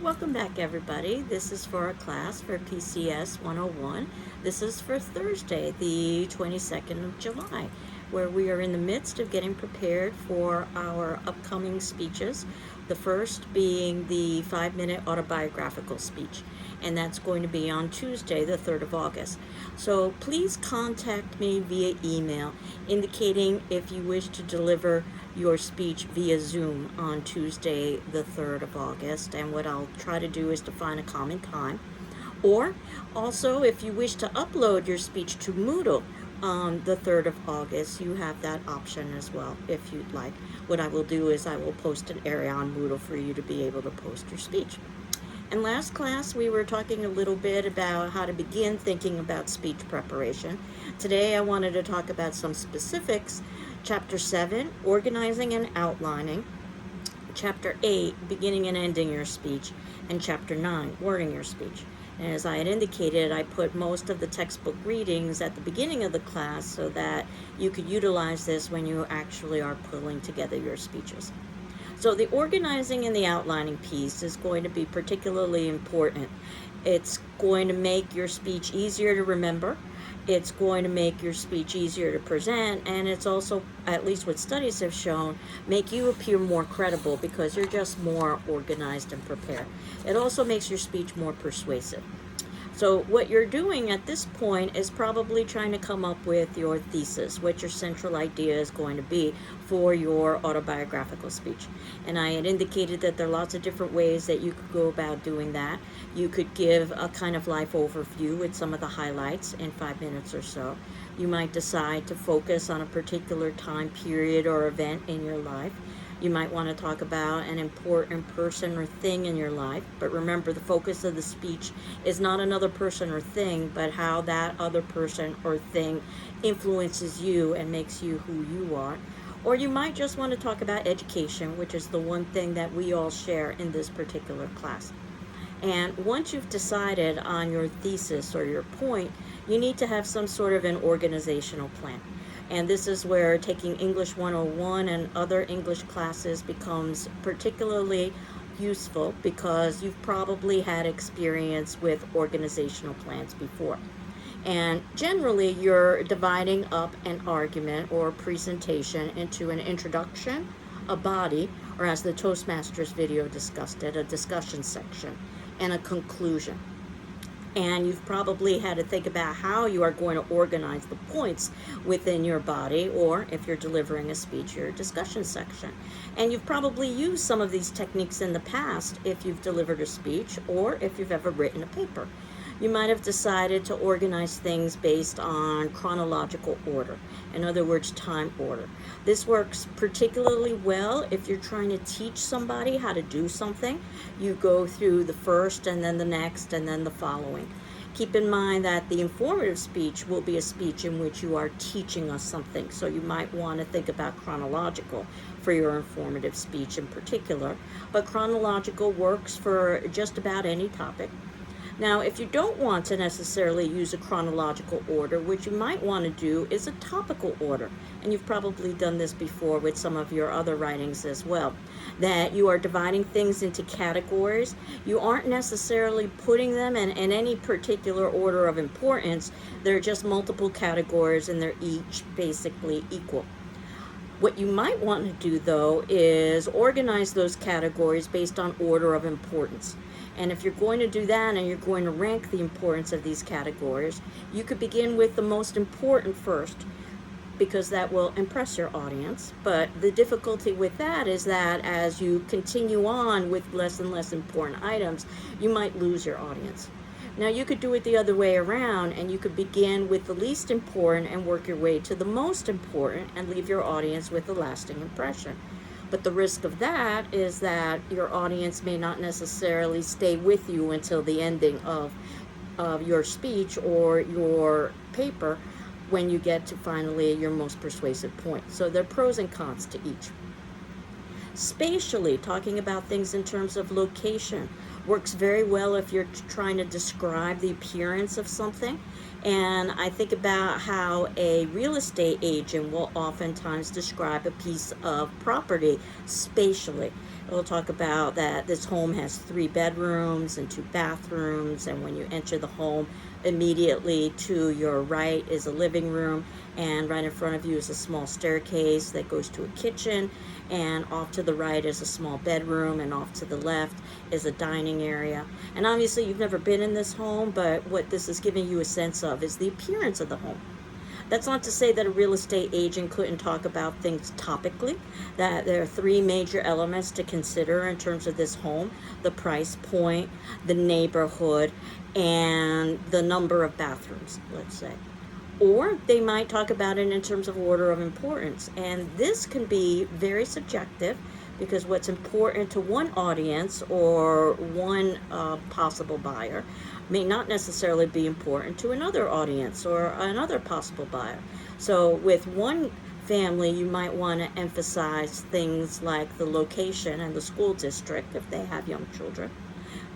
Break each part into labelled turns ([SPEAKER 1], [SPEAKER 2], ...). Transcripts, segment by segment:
[SPEAKER 1] Welcome back, everybody. This is for our class for PCS 101. This is for Thursday, the 22nd of July, where we are in the midst of getting prepared for our upcoming speeches. The first being the 5-minute autobiographical speech, and that's going to be on Tuesday, the 3rd of August. So please contact me via email indicating if you wish to deliver your speech via Zoom on Tuesday, the 3rd of August. And what I'll try to do is to find a common time. Or also, if you wish to upload your speech to Moodle on the 3rd of August, you have that option as well if you'd like. What I will do is I will post an area on Moodle for you to be able to post your speech. In last class, we were talking a little bit about how to begin thinking about speech preparation. Today, I wanted to talk about some specifics. Chapter 7, Organizing and Outlining. Chapter 8, Beginning and Ending Your Speech. And Chapter 9, Wording Your Speech. And as I had indicated, I put most of the textbook readings at the beginning of the class so that you could utilize this when you actually are pulling together your speeches. So the organizing and the outlining piece is going to be particularly important. It's going to make your speech easier to remember. It's going to make your speech easier to present, and it's also, at least what studies have shown, make you appear more credible because you're just more organized and prepared. It also makes your speech more persuasive. So what you're doing at this point is probably trying to come up with your thesis, what your central idea is going to be for your autobiographical speech. And I had indicated that there are lots of different ways that you could go about doing that. You could give a kind of life overview with some of the highlights in 5 minutes or so. You might decide to focus on a particular time period or event in your life. You might want to talk about an important person or thing in your life, but remember, the focus of the speech is not another person or thing, but how that other person or thing influences you and makes you who you are. Or you might just want to talk about education, which is the one thing that we all share in this particular class. And once you've decided on your thesis or your point, you need to have some sort of an organizational plan. And this is where taking English 101 and other English classes becomes particularly useful because you've probably had experience with organizational plans before. And generally, you're dividing up an argument or presentation into an introduction, a body, or as the Toastmasters video discussed it, a discussion section, and a conclusion. And you've probably had to think about how you are going to organize the points within your body, or if you're delivering a speech, your discussion section. And you've probably used some of these techniques in the past if you've delivered a speech or if you've ever written a paper. You might have decided to organize things based on chronological order, in other words, time order. This works particularly well if you're trying to teach somebody how to do something. You go through the first and then the next and then the following. Keep in mind that the informative speech will be a speech in which you are teaching us something, so you might want to think about chronological for your informative speech in particular, but chronological works for just about any topic. Now, if you don't want to necessarily use a chronological order, what you might want to do is a topical order. And you've probably done this before with some of your other writings as well. That you are dividing things into categories. You aren't necessarily putting them in any particular order of importance. They're just multiple categories and they're each basically equal. What you might want to do, though, is organize those categories based on order of importance. And if you're going to do that and you're going to rank the importance of these categories, you could begin with the most important first, because that will impress your audience. But the difficulty with that is that as you continue on with less and less important items, you might lose your audience. Now, you could do it the other way around, and you could begin with the least important and work your way to the most important and leave your audience with a lasting impression. But the risk of that is that your audience may not necessarily stay with you until the ending of your speech or your paper when you get to finally your most persuasive point. So there are pros and cons to each. Spatially, talking about things in terms of location works very well if you're trying to describe the appearance of something. And I think about how a real estate agent will oftentimes describe a piece of property spatially. It'll talk about that this home has 3 bedrooms and 2 bathrooms, and when you enter the home, immediately to your right is a living room, and right in front of you is a small staircase that goes to a kitchen, and off to the right is a small bedroom, and off to the left is a dining area. And obviously you've never been in this home, but what this is giving you a sense of is the appearance of the home. That's not to say that a real estate agent couldn't talk about things topically, that there are 3 major elements to consider in terms of this home: the price point, the neighborhood, and the number of bathrooms, let's say. Or they might talk about it in terms of order of importance. And this can be very subjective, because what's important to one audience or one possible buyer may not necessarily be important to another audience or another possible buyer. So with one family, you might want to emphasize things like the location and the school district if they have young children.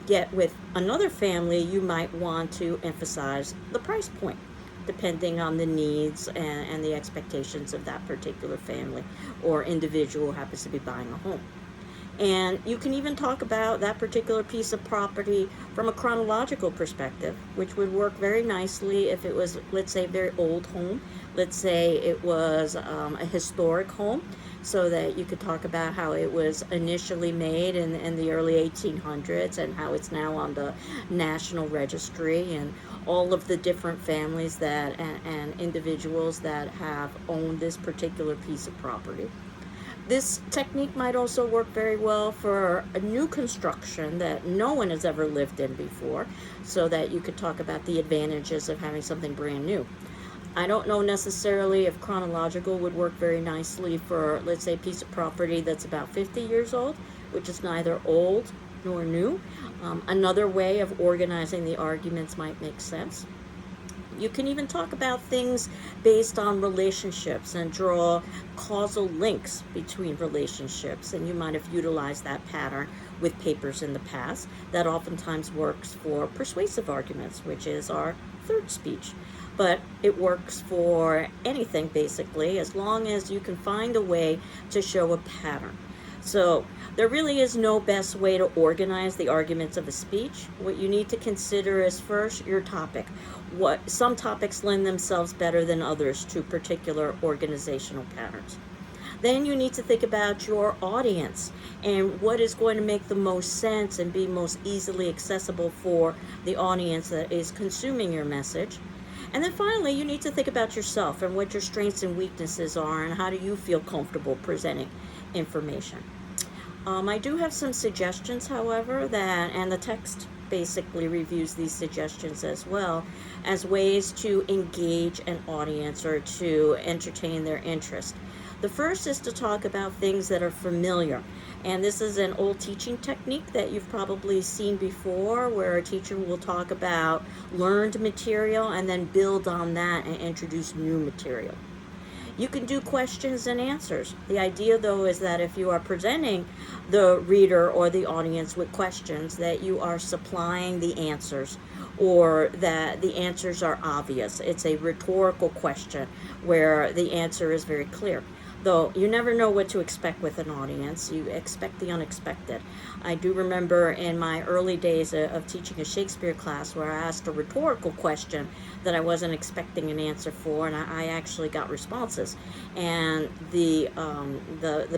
[SPEAKER 1] Yet with another family, you might want to emphasize the price point, depending on the needs and the expectations of that particular family or individual who happens to be buying a home. And you can even talk about that particular piece of property from a chronological perspective, which would work very nicely if it was, let's say, a very old home. Let's say it was a historic home, so that you could talk about how it was initially made in the early 1800s and how it's now on the National Registry, and all of the different families that and individuals that have owned this particular piece of property. This technique might also work very well for a new construction that no one has ever lived in before, so that you could talk about the advantages of having something brand new. I don't know necessarily if chronological would work very nicely for, let's say, a piece of property that's about 50 years old, which is neither old nor new. Another way of organizing the arguments might make sense. You can even talk about things based on relationships and draw causal links between relationships, and you might have utilized that pattern with papers in the past. That oftentimes works for persuasive arguments, which is our third speech. But it works for anything, basically, as long as you can find a way to show a pattern. So there really is no best way to organize the arguments of a speech. What you need to consider is, first, your topic. Some topics lend themselves better than others to particular organizational patterns. Then you need to think about your audience and what is going to make the most sense and be most easily accessible for the audience that is consuming your message. And then finally, you need to think about yourself and what your strengths and weaknesses are, and how do you feel comfortable presenting information. I do have some suggestions, however, and the text basically reviews these suggestions as well, as ways to engage an audience or to entertain their interest. The first is to talk about things that are familiar. And this is an old teaching technique that you've probably seen before, where a teacher will talk about learned material and then build on that and introduce new material. You can do questions and answers. The idea, though, is that if you are presenting the reader or the audience with questions, that you are supplying the answers, or that the answers are obvious. It's a rhetorical question where the answer is very clear. Though you never know what to expect with an audience, you expect the unexpected. I do remember in my early days of teaching a Shakespeare class where I asked a rhetorical question that I wasn't expecting an answer for, and I actually got responses. And the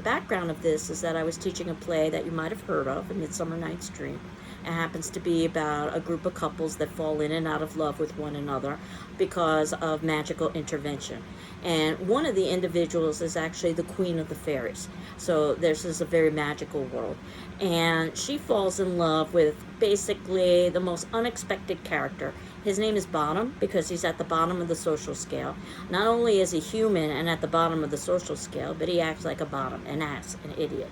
[SPEAKER 1] background of this is that I was teaching a play that you might have heard of, A Midsummer Night's Dream. It happens to be about a group of couples that fall in and out of love with one another because of magical intervention. And one of the individuals is actually the queen of the fairies. So this is a very magical world. And she falls in love with basically the most unexpected character. His name is Bottom because he's at the bottom of the social scale. Not only is he human and at the bottom of the social scale, but he acts like a bottom, an ass, an idiot.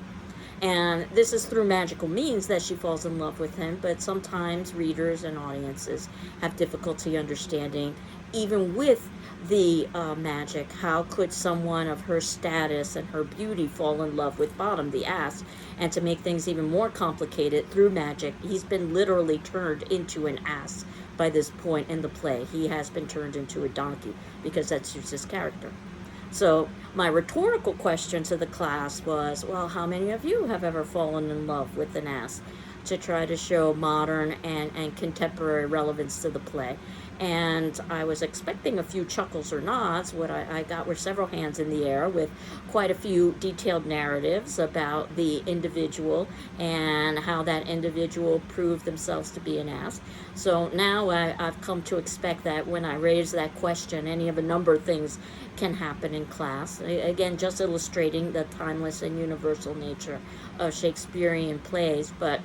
[SPEAKER 1] And this is through magical means that she falls in love with him, but sometimes readers and audiences have difficulty understanding, even with the magic, how could someone of her status and her beauty fall in love with Bottom, the ass? And to make things even more complicated, through magic, he's been literally turned into an ass by this point in the play. He has been turned into a donkey because that suits his character. So my rhetorical question to the class was, well, how many of you have ever fallen in love with an ass? To try to show modern and contemporary relevance to the play. And I was expecting a few chuckles or nods. What I got were several hands in the air with quite a few detailed narratives about the individual and how that individual proved themselves to be an ass. So now I've come to expect that when I raise that question, any of a number of things can happen in class. Again, just illustrating the timeless and universal nature of Shakespearean plays. But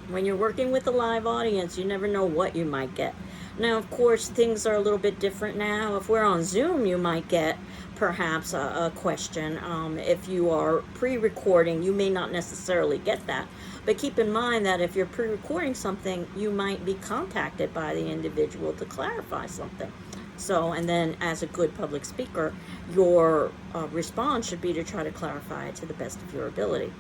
[SPEAKER 1] when you're working with a live audience, you never know what you might get. Now, of course, things are a little bit different now. If we're on Zoom, you might get perhaps a question. If you are pre-recording, you may not necessarily get that. But keep in mind that if you're pre-recording something, you might be contacted by the individual to clarify something. So, and then as a good public speaker, your response should be to try to clarify it to the best of your ability.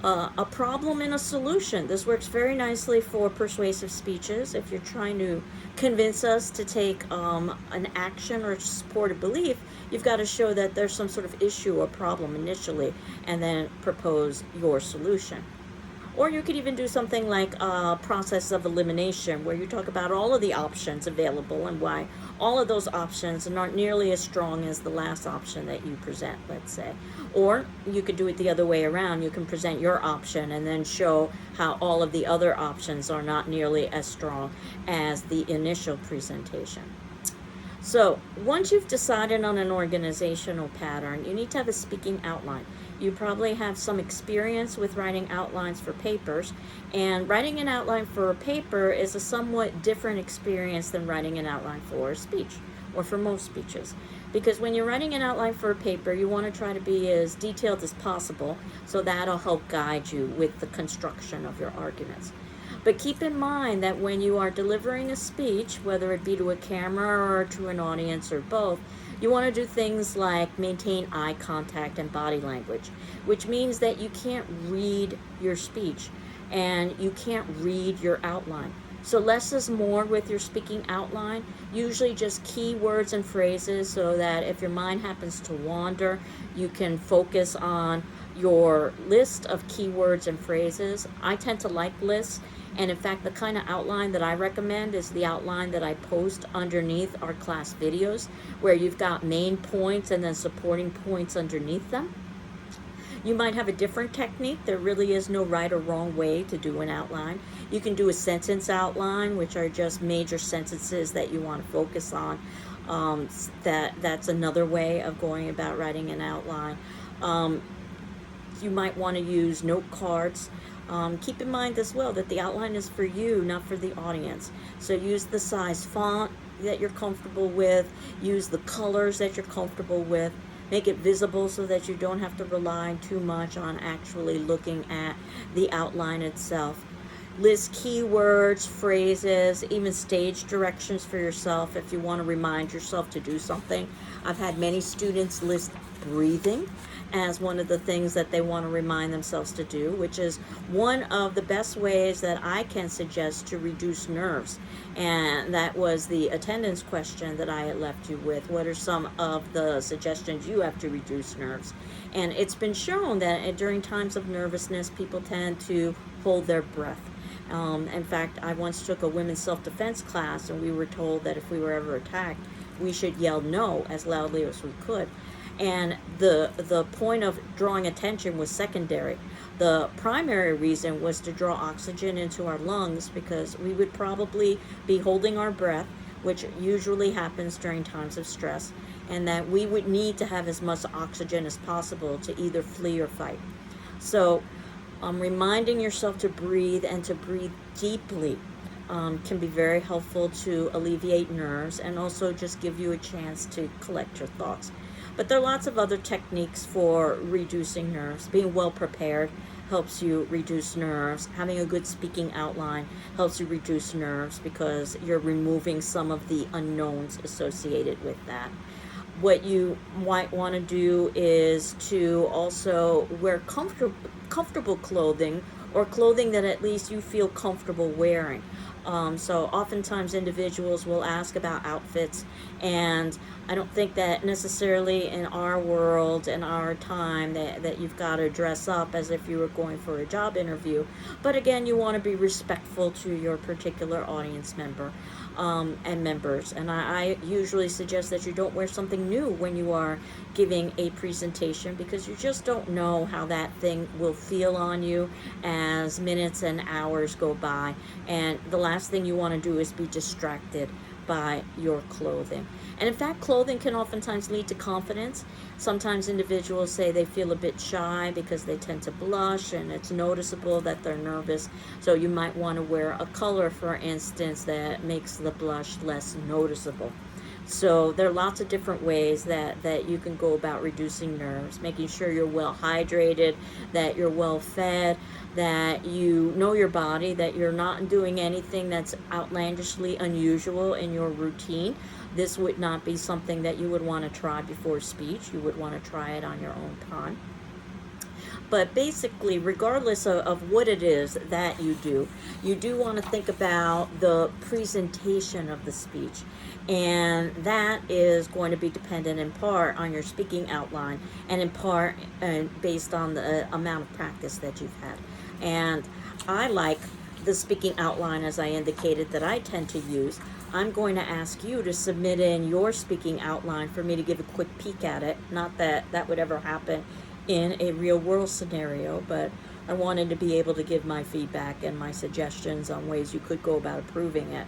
[SPEAKER 1] A problem and a solution. This works very nicely for persuasive speeches. If you're trying to convince us to take an action or support a belief, you've got to show that there's some sort of issue or problem initially and then propose your solution. Or you could even do something like a process of elimination, where you talk about all of the options available and why all of those options are not nearly as strong as the last option that you present, let's say. Or you could do it the other way around. You can present your option and then show how all of the other options are not nearly as strong as the initial presentation. So once you've decided on an organizational pattern, you need to have a speaking outline. You probably have some experience with writing outlines for papers, and writing an outline for a paper is a somewhat different experience than writing an outline for a speech, or for most speeches. Because when you're writing an outline for a paper, you want to try to be as detailed as possible, so that'll help guide you with the construction of your arguments. But keep in mind that when you are delivering a speech, whether it be to a camera or to an audience or both, you want to do things like maintain eye contact and body language, which means that you can't read your speech and you can't read your outline. So less is more with your speaking outline, usually just key words and phrases, so that if your mind happens to wander, you can focus on your list of keywords and phrases. I tend to like lists, and in fact the kind of outline that I recommend is the outline that I post underneath our class videos, where you've got main points and then supporting points underneath them. You might have a different technique. There really is no right or wrong way to do an outline. You can do a sentence outline, which are just major sentences that you want to focus on. That's another way of going about writing an outline. You might want to use note cards. Keep in mind as well that the outline is for you, not for the audience. So use the size font that you're comfortable with. Use the colors that you're comfortable with. Make it visible so that you don't have to rely too much on actually looking at the outline itself. List keywords, phrases, even stage directions for yourself if you want to remind yourself to do something. I've had many students list breathing as one of the things that they want to remind themselves to do, which is one of the best ways that I can suggest to reduce nerves. And that was the attendance question that I had left you with. What are some of the suggestions you have to reduce nerves? And it's been shown that during times of nervousness, people tend to hold their breath. In fact, I once took a women's self-defense class, and we were told that if we were ever attacked, we should yell no as loudly as we could. And the point of drawing attention was secondary. The primary reason was to draw oxygen into our lungs, because we would probably be holding our breath, which usually happens during times of stress, and that we would need to have as much oxygen as possible to either flee or fight. So reminding yourself to breathe and to breathe deeply can be very helpful to alleviate nerves and also just give you a chance to collect your thoughts. But there are lots of other techniques for reducing nerves. Being well prepared helps you reduce nerves. Having a good speaking outline helps you reduce nerves because you're removing some of the unknowns associated with that. What you might want to do is to also wear comfortable clothing, or clothing that at least you feel comfortable wearing. So oftentimes individuals will ask about outfits, and I don't think that necessarily in our world, in our time, that you've got to dress up as if you were going for a job interview. But again, you want to be respectful to your particular audience member and members. And I usually suggest that you don't wear something new when you are giving a presentation, because you just don't know how that thing will feel on you as minutes and hours go by. And the last thing you want to do is be distracted by your clothing. And in fact, clothing can oftentimes lead to confidence. Sometimes individuals say they feel a bit shy because they tend to blush, and it's noticeable that they're nervous. So you might want to wear a color, for instance, that makes the blush less noticeable. So there are lots of different ways that you can go about reducing nerves, making sure you're well hydrated, that you're well fed, that you know your body, that you're not doing anything that's outlandishly unusual in your routine. This would not be something that you would want to try before speech. You would want to try it on your own time. But basically, regardless of what it is that you do want to think about the presentation of the speech. And that is going to be dependent in part on your speaking outline, and in part based on the amount of practice that you've had. And I like the speaking outline, as I indicated, that I tend to use. I'm going to ask you to submit in your speaking outline for me to give a quick peek at it. Not that that would ever happen in a real world scenario, but I wanted to be able to give my feedback and my suggestions on ways you could go about improving it.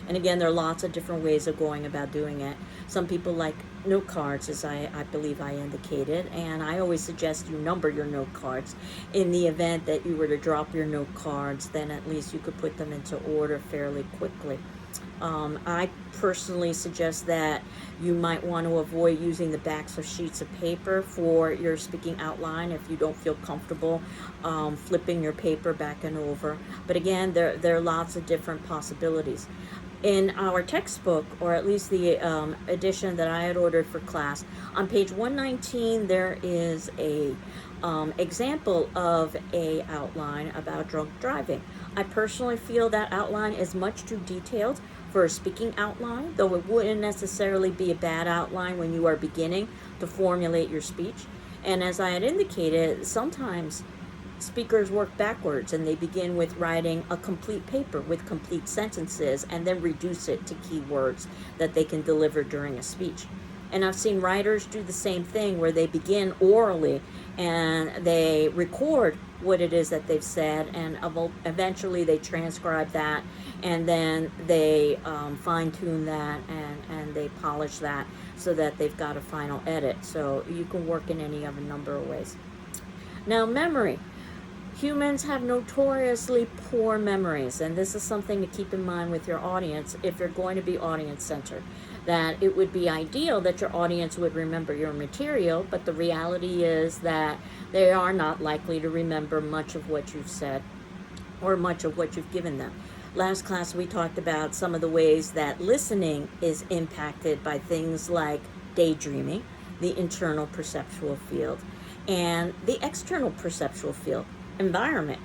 [SPEAKER 1] And again, there are lots of different ways of going about doing it. Some people like note cards, as I believe I indicated, and I always suggest you number your note cards. In the event that you were to drop your note cards, then at least you could put them into order fairly quickly. I personally suggest that you might want to avoid using the backs of sheets of paper for your speaking outline if you don't feel comfortable flipping your paper back and over. But again, there are lots of different possibilities. In our textbook, or at least the edition that I had ordered for class, on page 119 there is a example of a outline about drunk driving. I personally feel that outline is much too detailed for a speaking outline, though it wouldn't necessarily be a bad outline when you are beginning to formulate your speech. And as I had indicated, sometimes speakers work backwards and they begin with writing a complete paper with complete sentences and then reduce it to key words that they can deliver during a speech. And I've seen writers do the same thing, where they begin orally and they record what it is that they've said, and eventually they transcribe that, and then they fine-tune that, and they polish that so that they've got a final edit. So you can work in any of a number of ways. Now, memory. Humans have notoriously poor memories, and this is something to keep in mind with your audience if you're going to be audience-centered. That it would be ideal that your audience would remember your material, but the reality is that they are not likely to remember much of what you've said or much of what you've given them. Last class we talked about some of the ways that listening is impacted by things like daydreaming, the internal perceptual field, and the external perceptual field, environment.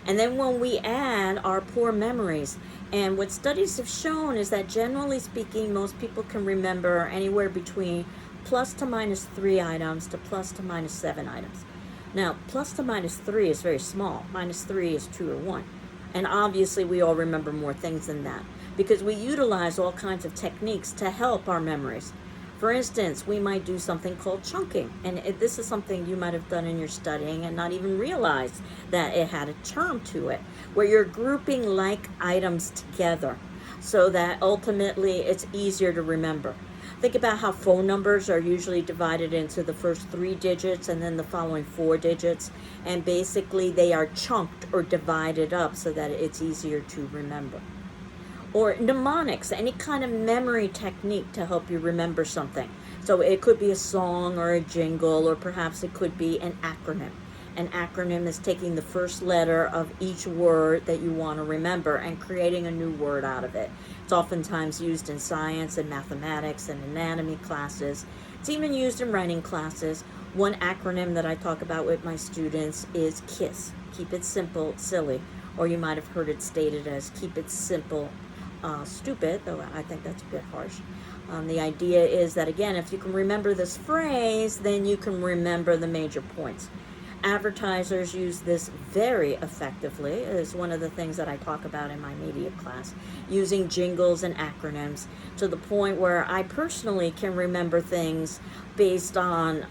[SPEAKER 1] And then when we add our poor memories, and what studies have shown is that generally speaking, most people can remember anywhere between plus to minus 3 items to plus to minus 7 items. Now, plus to minus 3 is very small. Minus 3 is 2 or 1. And obviously we all remember more things than that, because we utilize all kinds of techniques to help our memories. For instance, we might do something called chunking, and this is something you might have done in your studying and not even realize that it had a term to it, where you're grouping like items together so that ultimately it's easier to remember. Think about how phone numbers are usually divided into the first 3 digits and then the following 4 digits, and basically they are chunked or divided up so that it's easier to remember. Or mnemonics, any kind of memory technique to help you remember something. So it could be a song or a jingle, or perhaps it could be an acronym. An acronym is taking the first letter of each word that you want to remember and creating a new word out of it. It's oftentimes used in science and mathematics and anatomy classes. It's even used in writing classes. One acronym that I talk about with my students is KISS. Keep it simple, silly. or you might have heard it stated as keep it simple, stupid, though I think that's a bit harsh. The idea is that, again, if you can remember this phrase, then you can remember the major points. Advertisers use this very effectively. It's one of the things that I talk about in my media class, using jingles and acronyms to the point where I personally can remember things based on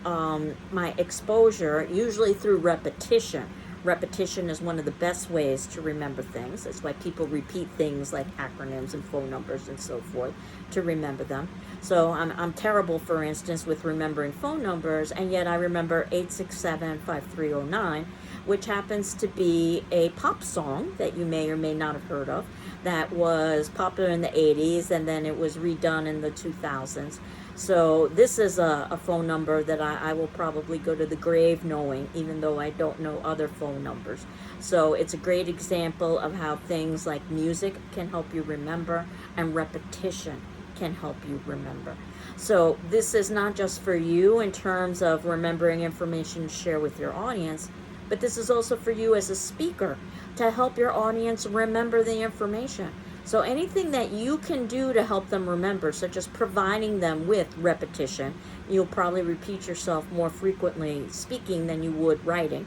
[SPEAKER 1] my exposure, usually through repetition. Repetition is one of the best ways to remember things. That's why people repeat things like acronyms and phone numbers and so forth to remember them. So I'm terrible, for instance, with remembering phone numbers, and yet I remember 867-5309, which happens to be a pop song that you may or may not have heard of, that was popular in the 80s, and then it was redone in the 2000s. So this is a phone number that I will probably go to the grave knowing, even though I don't know other phone numbers. So it's a great example of how things like music can help you remember, and repetition can help you remember. So this is not just for you in terms of remembering information to share with your audience, but this is also for you as a speaker to help your audience remember the information. So anything that you can do to help them remember, such as providing them with repetition, you'll probably repeat yourself more frequently speaking than you would writing,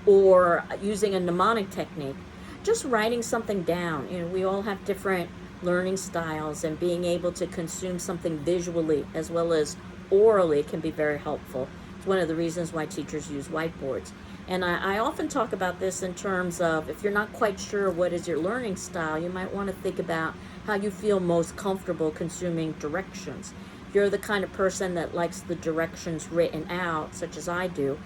[SPEAKER 1] or using a mnemonic technique, just writing something down. We all have different learning styles, and being able to consume something visually as well as orally can be very helpful. It's one of the reasons why teachers use whiteboards. And I often talk about this in terms of, if you're not quite sure what is your learning style, you might want to think about how you feel most comfortable consuming directions. If you're the kind of person that likes the directions written out, such as I do,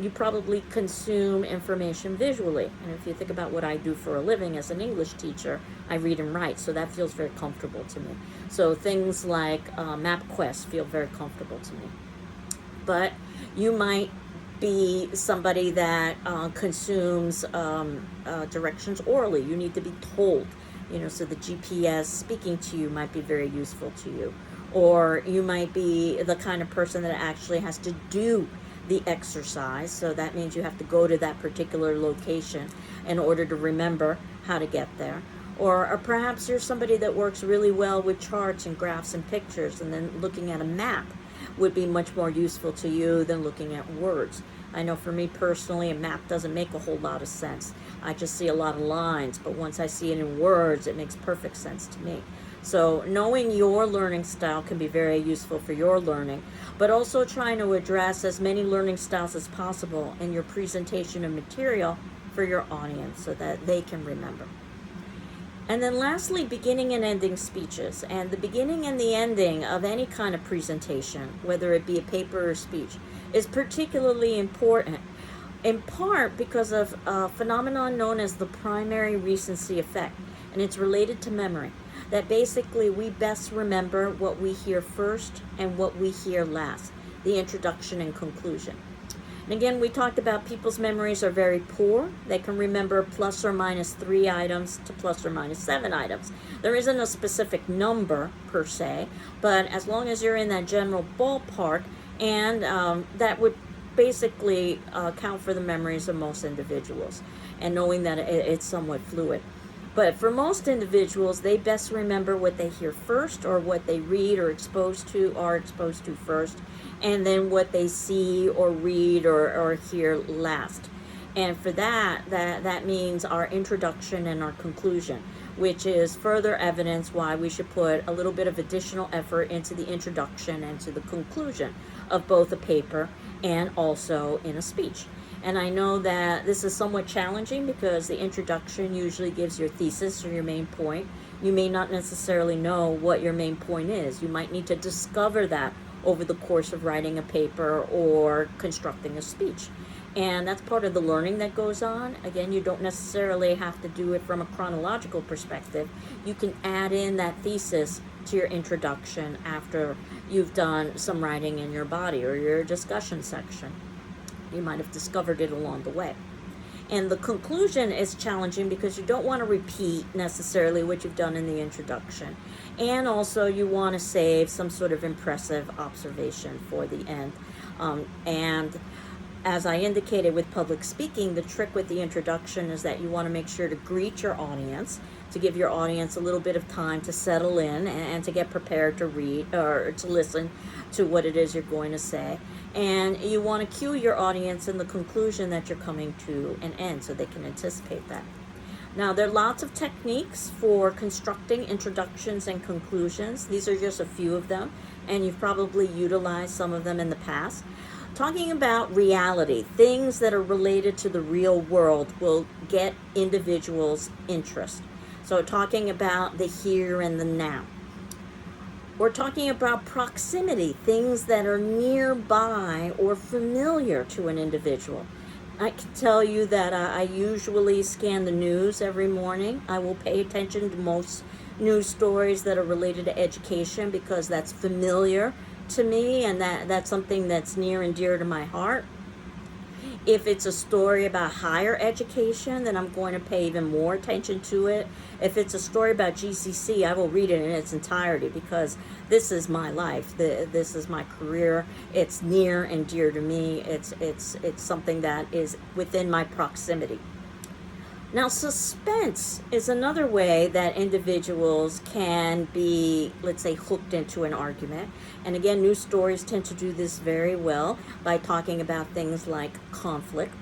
[SPEAKER 1] you probably consume information visually. And if you think about what I do for a living as an English teacher, I read and write, so that feels very comfortable to me. So things like MapQuest feel very comfortable to me. But you might be somebody that consumes directions orally. You need to be told, so the GPS speaking to you might be very useful to you. Or you might be the kind of person that actually has to do the exercise, so that means you have to go to that particular location in order to remember how to get there. Or perhaps you're somebody that works really well with charts and graphs and pictures, and then looking at a map would be much more useful to you than looking at words. I know for me personally, a map doesn't make a whole lot of sense. I just see a lot of lines, but once I see it in words, it makes perfect sense to me. So knowing your learning style can be very useful for your learning, but also trying to address as many learning styles as possible in your presentation of material for your audience so that they can remember. And then lastly, beginning and ending speeches. And the beginning and the ending of any kind of presentation, whether it be a paper or speech, is particularly important, in part because of a phenomenon known as the primary recency effect. And it's related to memory. That basically we best remember what we hear first and what we hear last, the introduction and conclusion. And again, we talked about people's memories are very poor. They can remember plus or minus 3 items to plus or minus 7 items. There isn't a specific number per se, but as long as you're in that general ballpark, and that would basically count for the memories of most individuals, and knowing that it's somewhat fluid. But for most individuals, they best remember what they hear first, or what they read or are exposed to first, and then what they see or read or hear last. And for that means our introduction and our conclusion, which is further evidence why we should put a little bit of additional effort into the introduction and to the conclusion of both a paper and also in a speech. And I know that this is somewhat challenging because the introduction usually gives your thesis or your main point. You may not necessarily know what your main point is. You might need to discover that over the course of writing a paper or constructing a speech. And that's part of the learning that goes on. Again, you don't necessarily have to do it from a chronological perspective. You can add in that thesis to your introduction after you've done some writing in your body or your discussion section. You might have discovered it along the way. And the conclusion is challenging because you don't want to repeat necessarily what you've done in the introduction. And also you want to save some sort of impressive observation for the end. And As I indicated with public speaking, the trick with the introduction is that you want to make sure to greet your audience, to give your audience a little bit of time to settle in and to get prepared to read or to listen to what it is you're going to say. And you want to cue your audience in the conclusion that you're coming to an end so they can anticipate that. Now, there are lots of techniques for constructing introductions and conclusions. These are just a few of them, and you've probably utilized some of them in the past. Talking about reality, things that are related to the real world will get individuals' interest. So talking about the here and the now. We're talking about proximity, things that are nearby or familiar to an individual. I can tell you that I usually scan the news every morning. I will pay attention to most news stories that are related to education because that's familiar to me, and that's something that's near and dear to my heart. If it's a story about higher education, then I'm going to pay even more attention to it. If it's a story about GCC, I will read it in its entirety because this is my life. This is my career. It's near and dear to me. It's something that is within my proximity. Now, suspense is another way that individuals can be, let's say, hooked into an argument. And again, news stories tend to do this very well by talking about things like conflict.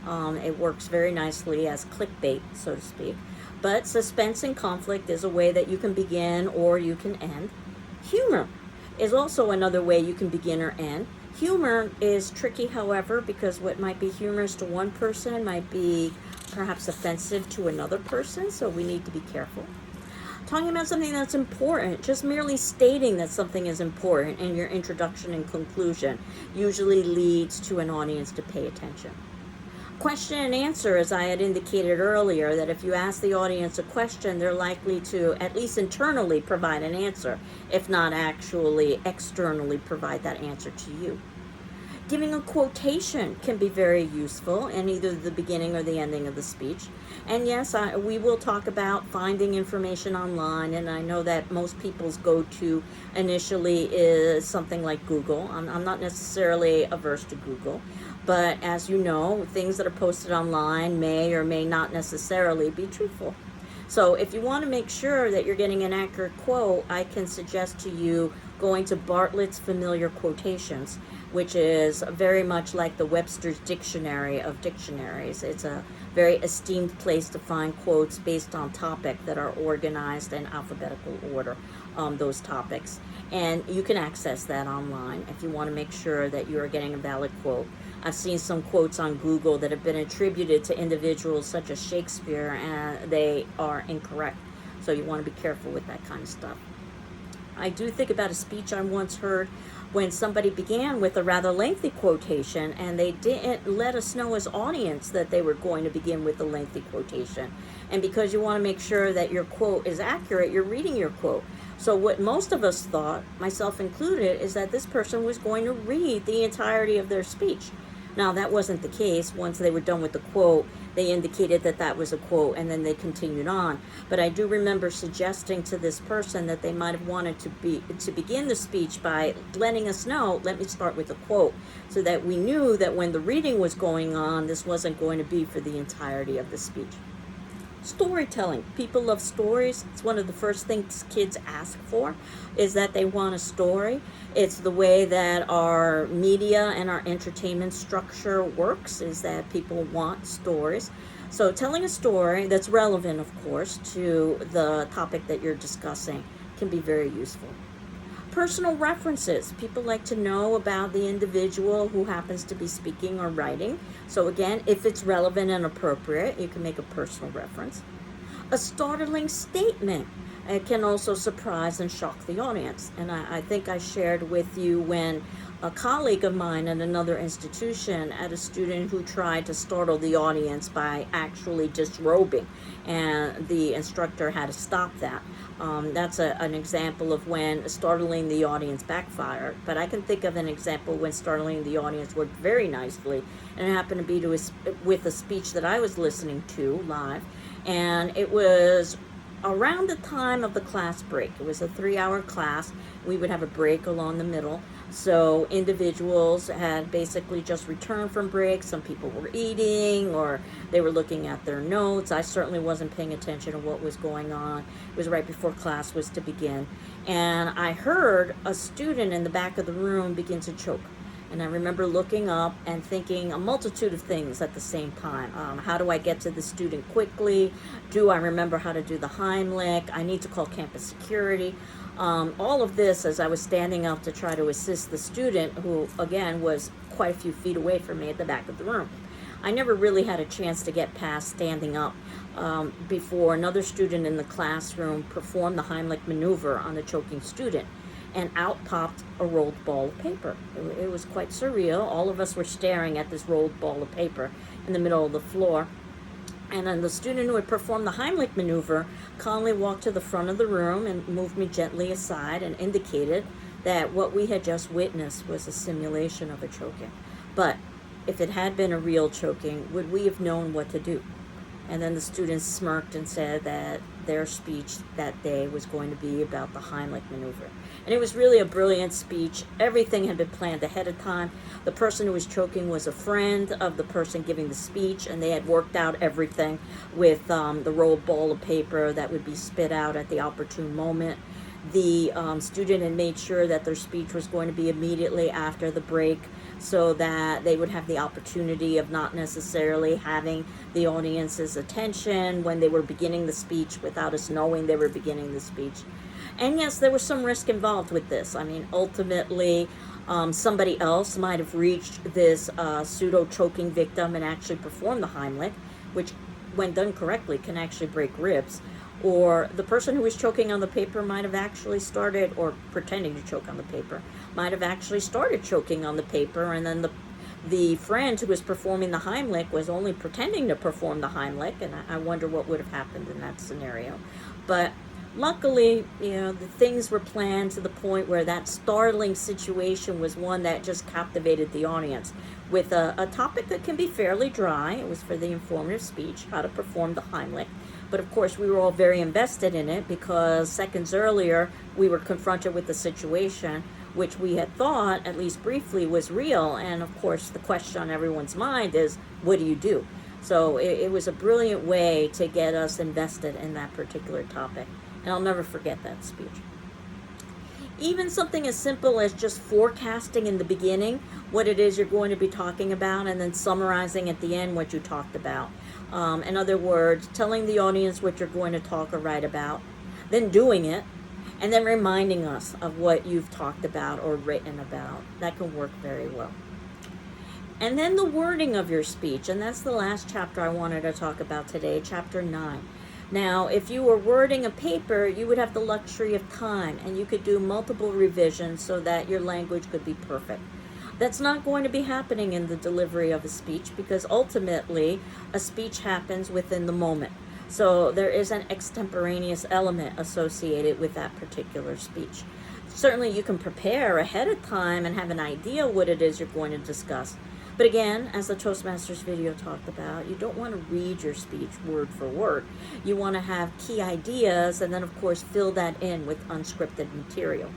[SPEAKER 1] It works very nicely as clickbait, so to speak. But suspense and conflict is a way that you can begin or you can end. Humor is also another way you can begin or end. Humor is tricky, however, because what might be humorous to one person might be perhaps offensive to another person, so we need to be careful. Talking about something that's important, just merely stating that something is important in your introduction and conclusion usually leads to an audience to pay attention. Question and answer, as I had indicated earlier, that if you ask the audience a question, they're likely to, at least internally, provide an answer, if not actually externally provide that answer to you. Giving a quotation can be very useful in either the beginning or the ending of the speech. And yes, we will talk about finding information online, and I know that most people's go-to initially is something like Google. I'm not necessarily averse to Google, but as you know, things that are posted online may or may not necessarily be truthful. So if you want to make sure that you're getting an accurate quote, I can suggest to you going to Bartlett's Familiar Quotations, which is very much like the Webster's Dictionary of dictionaries. It's a very esteemed place to find quotes based on topic that are organized in alphabetical order, those topics. And you can access that online if you want to make sure that you are getting a valid quote. I've seen some quotes on Google that have been attributed to individuals such as Shakespeare, and they are incorrect. So you want to be careful with that kind of stuff. I do think about a speech I once heard when somebody began with a rather lengthy quotation, and they didn't let us know as audience that they were going to begin with a lengthy quotation. And because you want to make sure that your quote is accurate, you're reading your quote. So what most of us thought, myself included, is that this person was going to read the entirety of their speech. Now, that wasn't the case. Once they were done with the quote, they indicated that that was a quote, and then they continued on. But I do remember suggesting to this person that they might have wanted to begin the speech by letting us know, let me start with a quote, so that we knew that when the reading was going on, this wasn't going to be for the entirety of the speech. Storytelling. People love stories. It's one of the first things kids ask for, is that they want a story. It's the way that our media and our entertainment structure works, is that people want stories. So telling a story that's relevant, of course, to the topic that you're discussing can be very useful. Personal references. People like to know about the individual who happens to be speaking or writing. So again, if it's relevant and appropriate, you can make a personal reference. A startling statement. It can also surprise and shock the audience. And I think I shared with you when a colleague of mine at another institution had a student who tried to startle the audience by actually disrobing, and the instructor had to stop that. That's an example of when startling the audience backfired. But I can think of an example when startling the audience worked very nicely, and it happened to be with a speech that I was listening to live, and it was around the time of the class break. It was a 3-hour class. We would have a break along the middle. So individuals had basically just returned from break. Some people were eating or they were looking at their notes. I certainly wasn't paying attention to what was going on. It was right before class was to begin. And I heard a student in the back of the room begin to choke. And I remember looking up and thinking a multitude of things at the same time. How do I get to the student quickly? Do I remember how to do the Heimlich? I need to call campus security. All of this as I was standing up to try to assist the student, who again was quite a few feet away from me at the back of the room. I never really had a chance to get past standing up before another student in the classroom performed the Heimlich maneuver on the choking student, and out popped a rolled ball of paper. It was quite surreal. All of us were staring at this rolled ball of paper in the middle of the floor. And then the student who had performed the Heimlich maneuver calmly walked to the front of the room and moved me gently aside and indicated that what we had just witnessed was a simulation of a choking. But if it had been a real choking, would we have known what to do? And then the students smirked and said that their speech that day was going to be about the Heimlich maneuver. And it was really a brilliant speech. Everything had been planned ahead of time. The person who was choking was a friend of the person giving the speech, and they had worked out everything with the rolled ball of paper that would be spit out at the opportune moment. The student had made sure that their speech was going to be immediately after the break, so that they would have the opportunity of not necessarily having the audience's attention when they were beginning the speech without us knowing they were beginning the speech. And yes, there was some risk involved with this. I mean, ultimately, somebody else might have reached this pseudo-choking victim and actually performed the Heimlich, which, when done correctly, can actually break ribs. Or the person who was choking on the paper might have actually started, or pretending to choke on the paper, might have actually started choking on the paper, and then the friend who was performing the Heimlich was only pretending to perform the Heimlich, and I wonder what would have happened in that scenario. But luckily, the things were planned to the point where that startling situation was one that just captivated the audience with a topic that can be fairly dry. It was for the informative speech, how to perform the Heimlich. But of course, we were all very invested in it because seconds earlier, we were confronted with the situation which we had thought, at least briefly, was real. And of course, the question on everyone's mind is, what do you do? So it was a brilliant way to get us invested in that particular topic. And I'll never forget that speech. Even something as simple as just forecasting in the beginning what it is you're going to be talking about, and then summarizing at the end what you talked about. In other words, telling the audience what you're going to talk or write about, then doing it, and then reminding us of what you've talked about or written about. That can work very well. And then the wording of your speech, and that's the last chapter I wanted to talk about today, chapter 9. Now, if you were wording a paper, you would have the luxury of time, and you could do multiple revisions so that your language could be perfect. That's not going to be happening in the delivery of a speech, because ultimately a speech happens within the moment. So there is an extemporaneous element associated with that particular speech. Certainly you can prepare ahead of time and have an idea what it is you're going to discuss. But again, as the Toastmasters video talked about, you don't want to read your speech word for word. You want to have key ideas and then, of course, fill that in with unscripted material.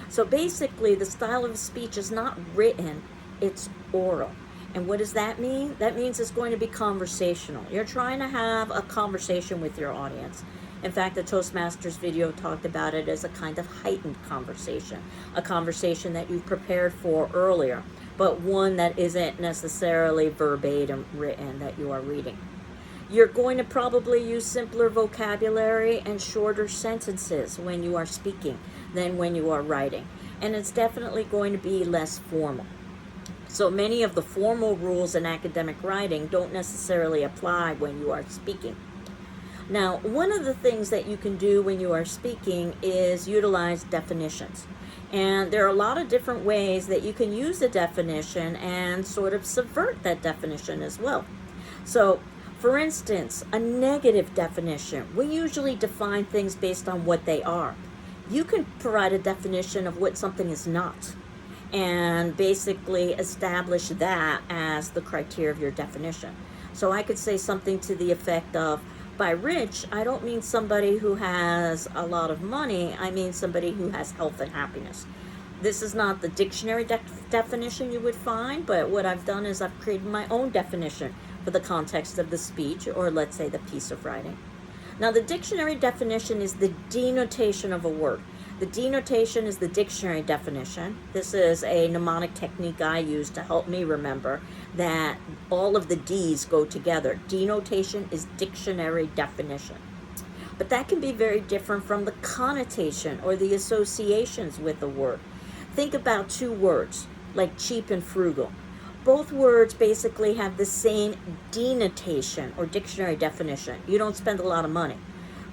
[SPEAKER 1] So basically, the style of speech is not written, it's oral. And what does that mean? That means it's going to be conversational. You're trying to have a conversation with your audience. In fact, the Toastmasters video talked about it as a kind of heightened conversation, a conversation that you prepared for earlier, but one that isn't necessarily verbatim written that you are reading. You're going to probably use simpler vocabulary and shorter sentences when you are speaking than when you are writing. And it's definitely going to be less formal. So many of the formal rules in academic writing don't necessarily apply when you are speaking. Now, one of the things that you can do when you are speaking is utilize definitions. And there are a lot of different ways that you can use a definition and sort of subvert that definition as well. So, for instance, a negative definition. We usually define things based on what they are. You can provide a definition of what something is not and basically establish that as the criteria of your definition. So I could say something to the effect of, by rich, I don't mean somebody who has a lot of money, I mean somebody who has health and happiness. This is not the dictionary definition you would find, but what I've done is I've created my own definition for the context of the speech, or let's say the piece of writing. Now, the dictionary definition is the denotation of a word. The denotation is the dictionary definition. This is a mnemonic technique I use to help me remember that all of the D's go together. Denotation is dictionary definition. But that can be very different from the connotation or the associations with a word. Think about two words, like cheap and frugal. Both words basically have the same denotation or dictionary definition. You don't spend a lot of money.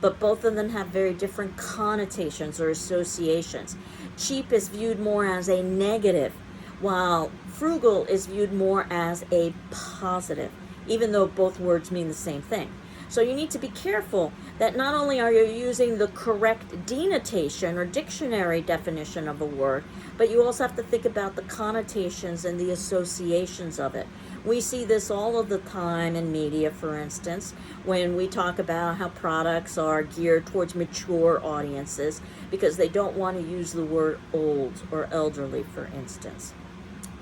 [SPEAKER 1] But both of them have very different connotations or associations. Cheap is viewed more as a negative, while frugal is viewed more as a positive, even though both words mean the same thing. So you need to be careful that not only are you using the correct denotation or dictionary definition of a word, but you also have to think about the connotations and the associations of it. We see this all of the time in media, for instance, when we talk about how products are geared towards mature audiences because they don't want to use the word old or elderly, for instance,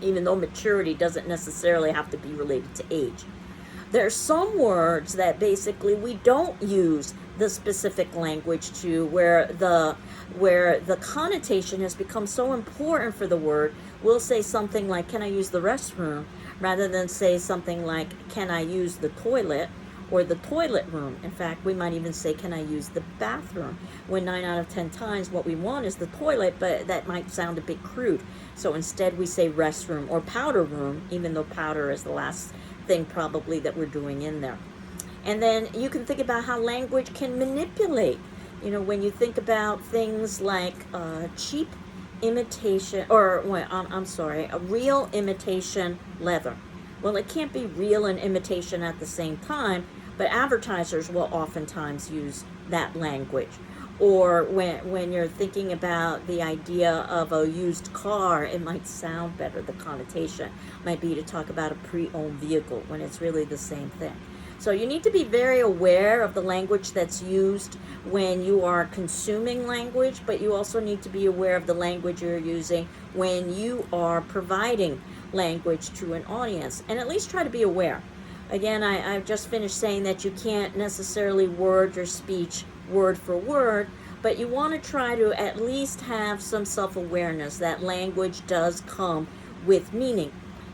[SPEAKER 1] even though maturity doesn't necessarily have to be related to age. There's some words that basically we don't use the specific language to, where the connotation has become so important for the word. We'll say something like, can I use the restroom, rather than say something like, can I use the toilet or the toilet room. In fact, we might even say, can I use the bathroom, when 9 out of 10 times what we want is the toilet, but that might sound a bit crude. So instead we say restroom or powder room, even though powder is the last thing probably that we're doing in there. And then you can think about how language can manipulate. When you think about things like cheap imitation, or a real imitation leather. Well, it can't be real and imitation at the same time, but advertisers will oftentimes use that language. Or when you're thinking about the idea of a used car, it might sound better. The connotation might be to talk about a pre-owned vehicle when it's really the same thing. So you need to be very aware of the language that's used when you are consuming language, but you also need to be aware of the language you're using when you are providing language to an audience, and at least try to be aware. Again, I've just finished saying that you can't necessarily word your speech word for word, but you want to try to at least have some self-awareness that language does come with meaning,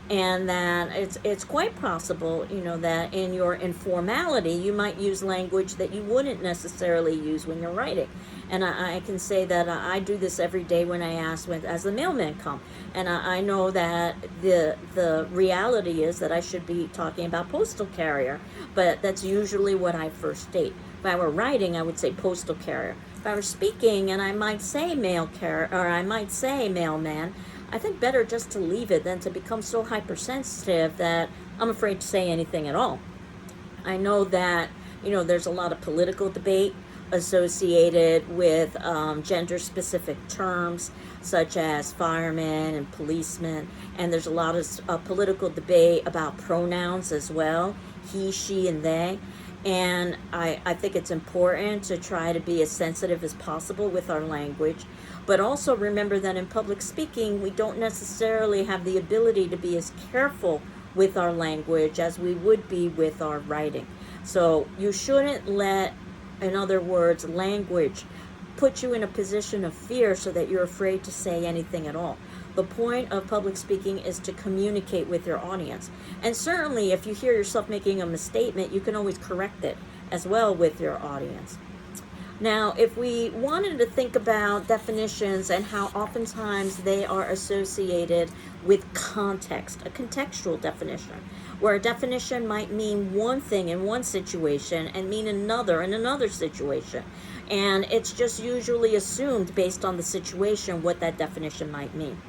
[SPEAKER 1] and that it's quite possible, that in your informality you might use language that you wouldn't necessarily use when you're writing. And I can say that I do this every day when I ask as the mailman come, and I know that the reality is that I should be talking about postal carrier, but that's usually what I first state. If I were writing, I would say postal carrier. If I were speaking and I might say mail carrier, or I might say mailman, I think better just to leave it than to become so hypersensitive that I'm afraid to say anything at all. I know that, there's a lot of political debate associated with gender-specific terms, such as firemen and policemen, and there's a lot of political debate about pronouns as well, he, she, and they. And I think it's important to try to be as sensitive as possible with our language, but also remember that in public speaking, we don't necessarily have the ability to be as careful with our language as we would be with our writing. So you shouldn't let, in other words, language put you in a position of fear so that you're afraid to say anything at all. The point of public speaking is to communicate with your audience. And certainly if you hear yourself making a misstatement, you can always correct it as well with your audience. Now, if we wanted to think about definitions and how oftentimes they are associated with context, a contextual definition, where a definition might mean one thing in one situation and mean another in another situation. And it's just usually assumed based on the situation what that definition might mean.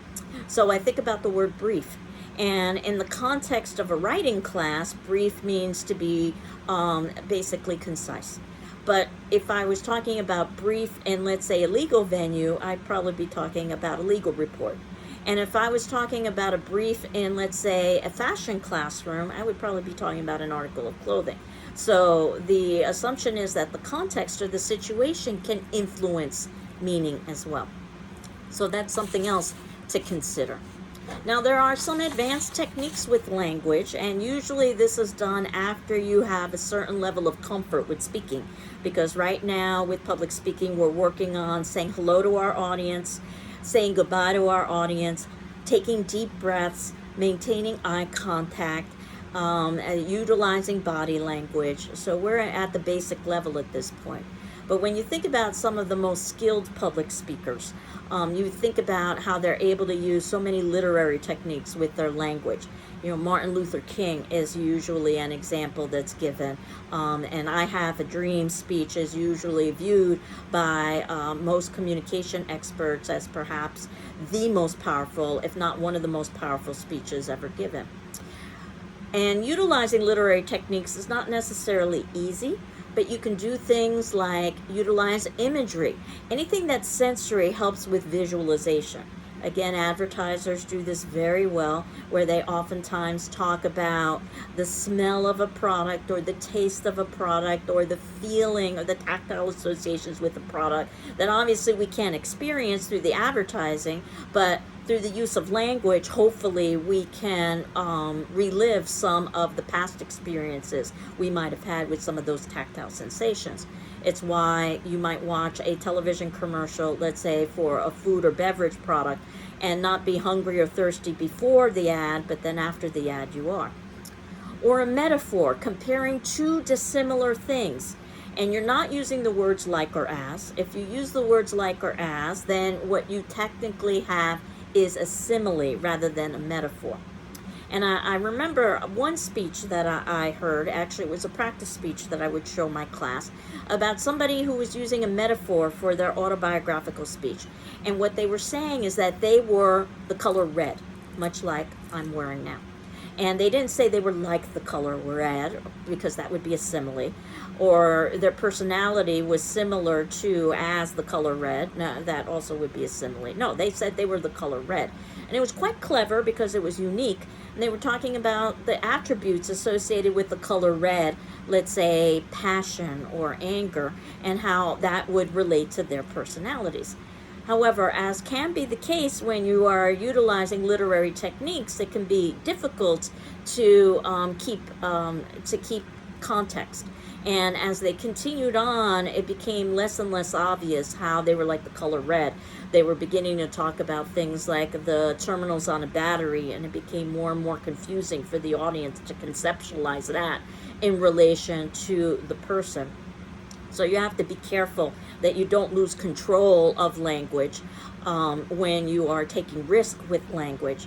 [SPEAKER 1] So I think about the word brief. And in the context of a writing class, brief means to be basically concise. But if I was talking about brief in, let's say, a legal venue, I'd probably be talking about a legal report. And if I was talking about a brief in, let's say, a fashion classroom, I would probably be talking about an article of clothing. So the assumption is that the context or the situation can influence meaning as well. So that's something else to consider. Now, there are some advanced techniques with language, and usually this is done after you have a certain level of comfort with speaking, because right now with public speaking, we're working on saying hello to our audience, saying goodbye to our audience, taking deep breaths, maintaining eye contact, utilizing body language. So we're at the basic level at this point. But when you think about some of the most skilled public speakers, you think about how they're able to use so many literary techniques with their language. You know, Martin Luther King is usually an example that's given. And I Have a Dream speech is usually viewed by most communication experts as perhaps the most powerful, if not one of the most powerful speeches ever given. And utilizing literary techniques is not necessarily easy, but you can do things like utilize imagery. Anything that's sensory helps with visualization. Again, advertisers do this very well, where they oftentimes talk about the smell of a product or the taste of a product or the feeling or the tactile associations with the product that obviously we can't experience through the advertising, but through the use of language, hopefully we can relive some of the past experiences we might have had with some of those tactile sensations. It's why you might watch a television commercial, let's say for a food or beverage product, and not be hungry or thirsty before the ad, but then after the ad you are. Or a metaphor, comparing two dissimilar things. And you're not using the words like or as. If you use the words like or as, then what you technically have is a simile rather than a metaphor. And I remember one speech that I heard, actually it was a practice speech that I would show my class, about somebody who was using a metaphor for their autobiographical speech. And what they were saying is that they were the color red, much like I'm wearing now. And they didn't say they were like the color red, because that would be a simile, or their personality was similar to as the color red. No, that also would be a simile. No, they said they were the color red. And it was quite clever because it was unique. And they were talking about the attributes associated with the color red, let's say passion or anger, and how that would relate to their personalities. However, as can be the case when you are utilizing literary techniques, it can be difficult to keep context. And as they continued on, it became less and less obvious how they were like the color red. They were beginning to talk about things like the terminals on a battery, and it became more and more confusing for the audience to conceptualize that in relation to the person. So you have to be careful that you don't lose control of language when you are taking risk with language.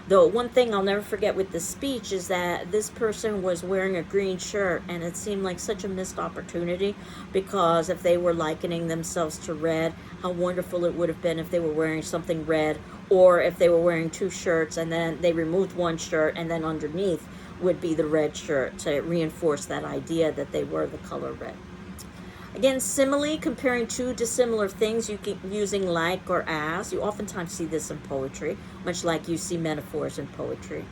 [SPEAKER 1] Though one thing I'll never forget with this speech is that this person was wearing a green shirt, and it seemed like such a missed opportunity, because if they were likening themselves to red, how wonderful it would have been if they were wearing something red, or if they were wearing two shirts and then they removed one shirt and then underneath would be the red shirt to reinforce that idea that they were the color red. Again, simile, comparing two dissimilar things, you keep using like or as. You oftentimes see this in poetry, much like you see metaphors in poetry.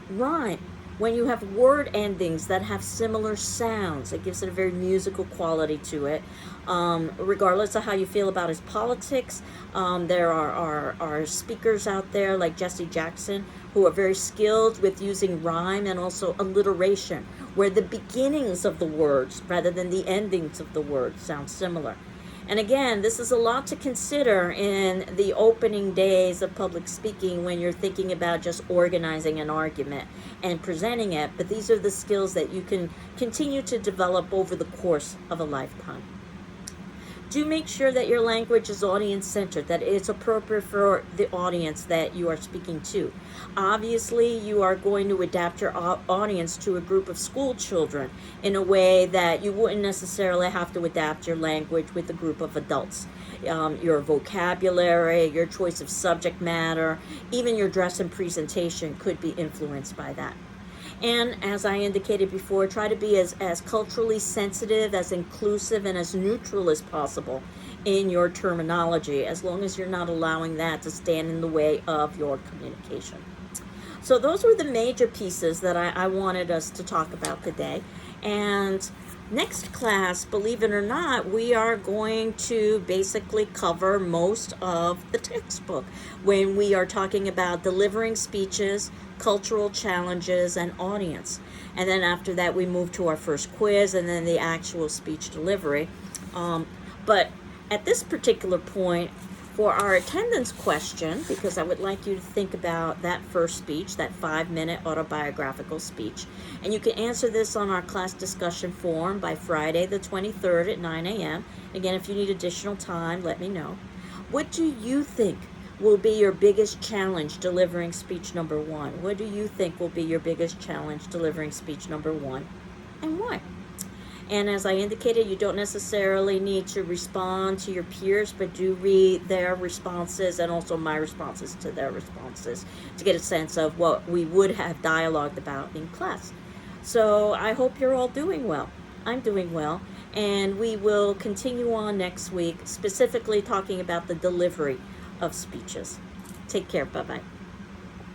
[SPEAKER 1] Rhyme, when you have word endings that have similar sounds, it gives it a very musical quality to it. Regardless of how you feel about his politics, there are speakers out there like Jesse Jackson who are very skilled with using rhyme and also alliteration, where the beginnings of the words rather than the endings of the words sound similar. And again, this is a lot to consider in the opening days of public speaking when you're thinking about just organizing an argument and presenting it, but these are the skills that you can continue to develop over the course of a lifetime. Do make sure that your language is audience-centered, that it's appropriate for the audience that you are speaking to. Obviously, you are going to adapt your audience to a group of school children in a way that you wouldn't necessarily have to adapt your language with a group of adults. Your vocabulary, your choice of subject matter, even your dress and presentation could be influenced by that. And as I indicated before, try to be as culturally sensitive, as inclusive, and as neutral as possible in your terminology, as long as you're not allowing that to stand in the way of your communication. So those were the major pieces that I wanted us to talk about today. And Next class, believe it or not, we are going to basically cover most of the textbook when we are talking about delivering speeches, cultural challenges, and audience. And then after that, we move to our first quiz and then the actual speech delivery. But at this particular point, for our attendance question, because I would like you to think about that first speech, that 5-minute autobiographical speech, and you can answer this on our class discussion forum by Friday the 23rd at 9 a.m. Again, if you need additional time, let me know. What do you think will be your biggest challenge delivering speech number 1? What do you think will be your biggest challenge delivering speech number 1, and why? And as I indicated, you don't necessarily need to respond to your peers, but do read their responses and also my responses to their responses to get a sense of what we would have dialogued about in class. So I hope you're all doing well. I'm doing well. And we will continue on next week, specifically talking about the delivery of speeches. Take care. Bye-bye.